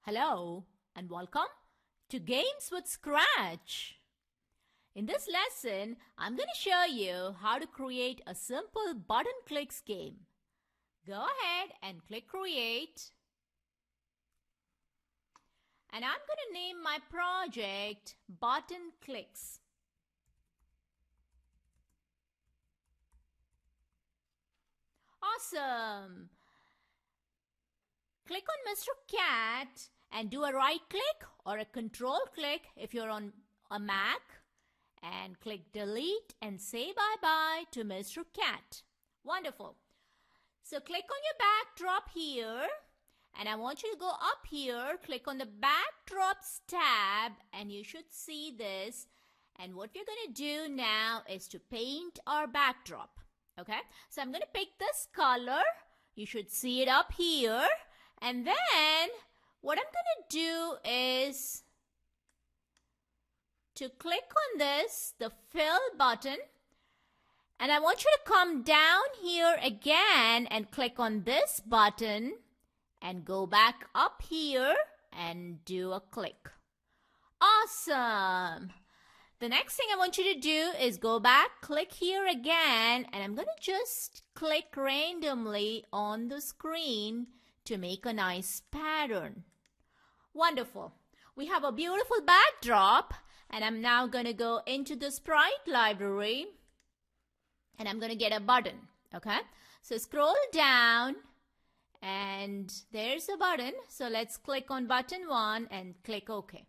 Hello and welcome to Games with Scratch. In this lesson, I'm going to show you how to create a simple button clicks game. Go ahead and click Create. And I'm going to name my project Button Clicks. Awesome! Click on Mr. Cat and do a right click or a control click if you're on a Mac, and click delete and say bye-bye to Mr. Cat. Wonderful. So click on your backdrop here, and I want you to go up here, click on the backdrops tab, and you should see this. And what we're going to do now is to paint our backdrop. Okay, so I'm going to pick this color. You should see it up here. And then what I'm going to do is to click on this, the fill button. And I want you to come down here again and click on this button and go back up here and do a click. Awesome! The next thing I want you to do is go back, click here again, and I'm going to just click randomly on the screen to make a nice pattern. Wonderful. We have a beautiful backdrop, and I'm now going to go into the sprite library and I'm going to get a button. Okay, so scroll down and there's a button. So let's click on button 1 and click OK.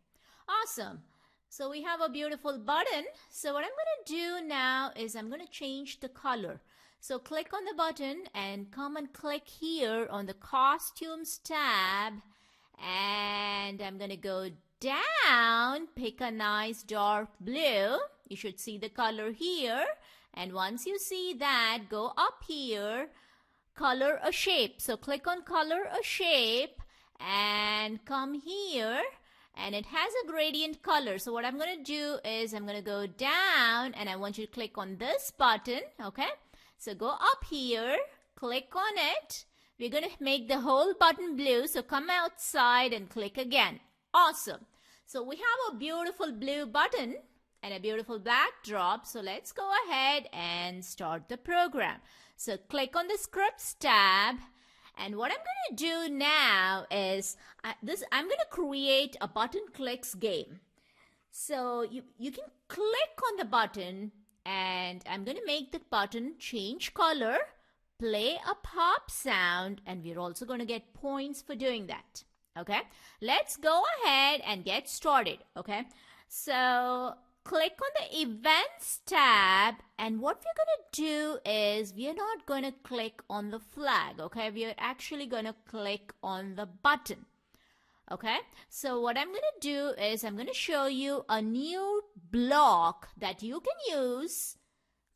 Awesome. So we have a beautiful button. So what I'm going to do now is I'm going to change the color. So click on the button and come and click here on the costumes tab, and I'm going to go down, pick a nice dark blue. You should see the color here, and once you see that, go up here, color a shape. So click on color a shape and come here, and it has a gradient color. So what I'm going to do is I'm going to go down and I want you to click on this button. Okay, so go up here, click on it. We're going to make the whole button blue. So come outside and click again. Awesome. So we have a beautiful blue button and a beautiful backdrop. So let's go ahead and start the program. So click on the scripts tab. And what I'm going to do now is I'm going to create a button clicks game. So you can click on the button, and I'm going to make the button change color, play a pop sound, and we're also going to get points for doing that. Okay, let's go ahead and get started. Okay, so click on the events tab, and what we're going to do is we're not going to click on the flag. Okay, we are actually going to click on the button. Okay, so what I'm going to do is I'm going to show you a new block that you can use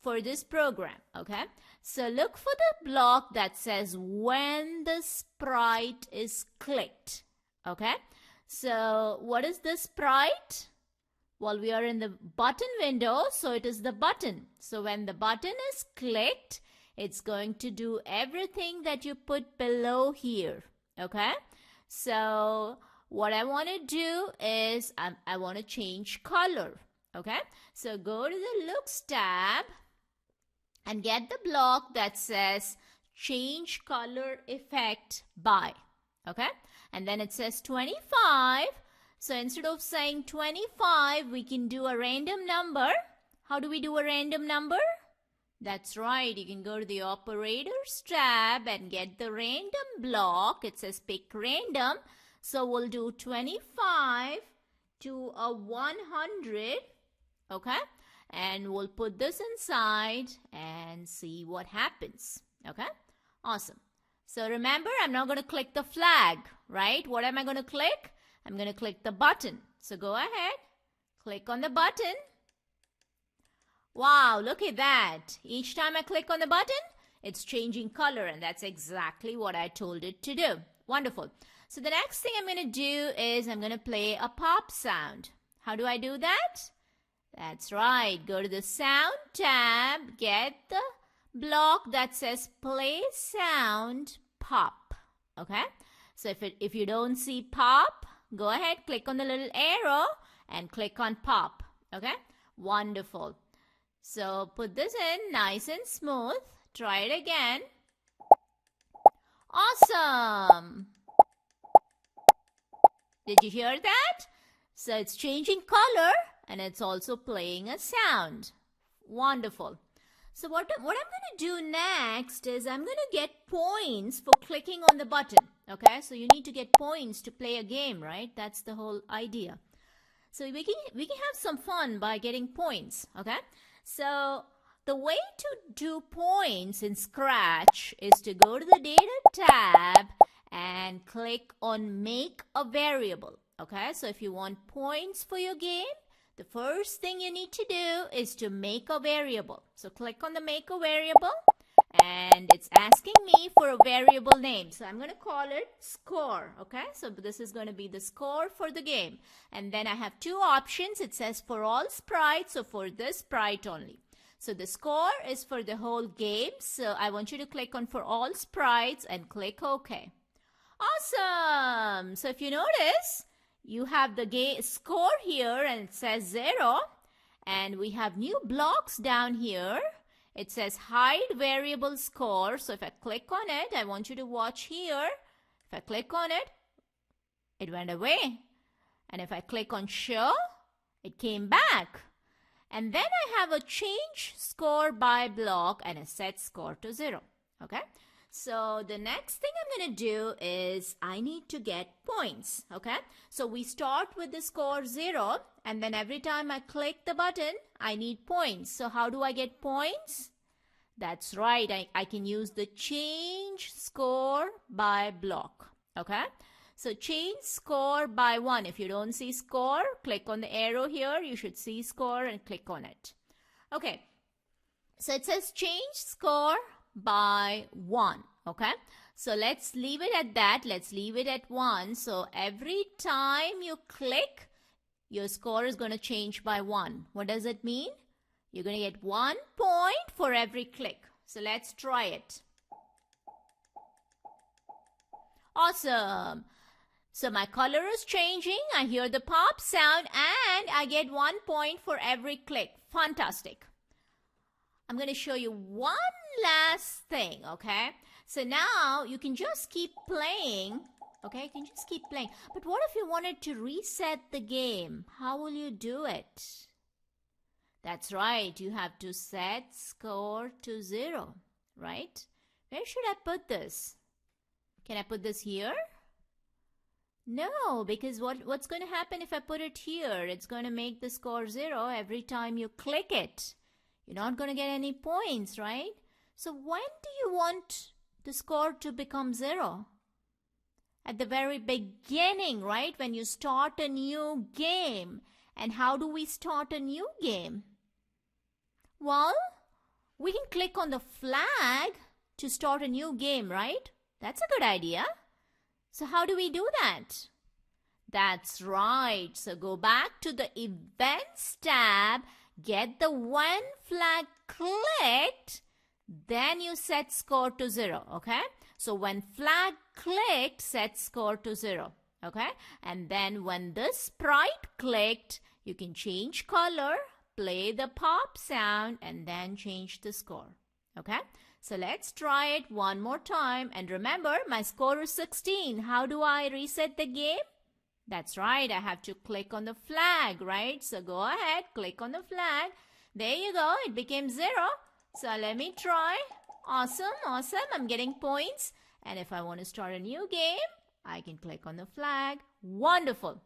for this program. Okay, so look for the block that says when the sprite is clicked. Okay, so what is the sprite? Well, we are in the button window, so it is the button. So when the button is clicked, it's going to do everything that you put below here. Okay, so what I want to do is I want to change color. Okay, so go to the looks tab and get the block that says change color effect by. Okay, and then it says 25. So instead of saying 25, we can do a random number. How do we do a random number? That's right. You can go to the operators tab and get the random block. It says pick random. So we'll do 25 to a 100. Okay. And we'll put this inside and see what happens. Okay. Awesome. So remember, I'm not going to click the flag, right? What am I going to click? I'm going to click the button. So go ahead, click on the button. Wow, look at that. Each time I click on the button, it's changing color, and that's exactly what I told it to do. Wonderful. So the next thing I'm going to do is I'm going to play a pop sound. How do I do that? That's right. Go to the sound tab, get the block that says play sound pop. Okay, so if you don't see pop, go ahead, click on the little arrow and click on pop. Okay, wonderful. So put this in nice and smooth. Try it again. Awesome. Did you hear that? So it's changing color and it's also playing a sound. Wonderful. So what I'm going to do next is I'm going to get points for clicking on the button. Okay, so you need to get points to play a game, right? That's the whole idea. So we can have some fun by getting points. Okay, so the way to do points in Scratch is to go to the Data tab and click on Make a Variable. Okay, so if you want points for your game, the first thing you need to do is to make a variable. So click on the Make a Variable, and it's asking me for a variable name. So I'm going to call it score. Okay, so this is going to be the score for the game. And then I have two options. It says for all sprites or for this sprite only. So the score is for the whole game. So I want you to click on for all sprites and click OK. Awesome. So if you notice, you have the game score here and it says 0. And we have new blocks down here. It says hide variable score. So if I click on it, I want you to watch here. If I click on it, it went away. And if I click on show, it came back. And then I have a change score by block and a set score to 0. Okay. So the next thing I'm going to do is I need to get points. Okay. So we start with the score 0 and then every time I click the button, I need points. So how do I get points? That's right. I can use the change score by block. Okay. So change score by 1. If you don't see score, click on the arrow here. You should see score and click on it. Okay. So it says change score by 1. Okay. So let's leave it at that. Let's leave it at 1. So every time you click, your score is going to change by 1. What does it mean? You're going to get 1 point for every click. So let's try it. Awesome. So my color is changing. I hear the pop sound and I get 1 point for every click. Fantastic. I'm going to show you one last thing, okay? So now you can just keep playing, okay? You can just keep playing. But what if you wanted to reset the game? How will you do it? That's right. You have to set score to 0, right? Where should I put this? Can I put this here? No, because what's going to happen if I put it here? It's going to make the score 0 every time you click it. You're not going to get any points, right? So when do you want the score to become 0? At the very beginning, right? When you start a new game. And how do we start a new game? Well, we can click on the flag to start a new game, right? That's a good idea. So how do we do that? That's right. So go back to the Events tab, get the when flag clicked, then you set score to 0, okay? So when flag clicked, set score to 0, okay? And then when this sprite clicked, you can change color, play the pop sound, and then change the score, okay? So let's try it one more time. And remember, my score is 16. How do I reset the game? That's right. I have to click on the flag, right? So go ahead, click on the flag. There you go. It became 0. So let me try. Awesome, awesome. I'm getting points. And if I want to start a new game, I can click on the flag. Wonderful.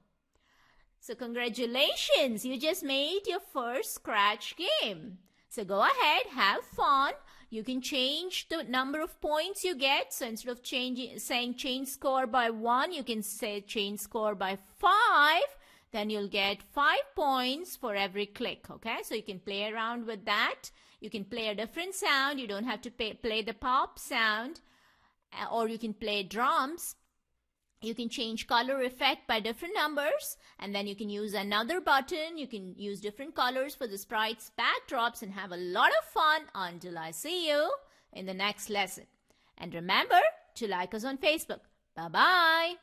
So congratulations. You just made your first Scratch game. So go ahead, have fun. You can change the number of points you get. So instead of saying change score by 1, you can say change score by 5. Then you'll get 5 points for every click. Okay, so you can play around with that. You can play a different sound. You don't have to play the pop sound, or you can play drums. You can change color effect by different numbers, and then you can use another button. You can use different colors for the sprites, backdrops, and have a lot of fun until I see you in the next lesson. And remember to like us on Facebook. Bye-bye.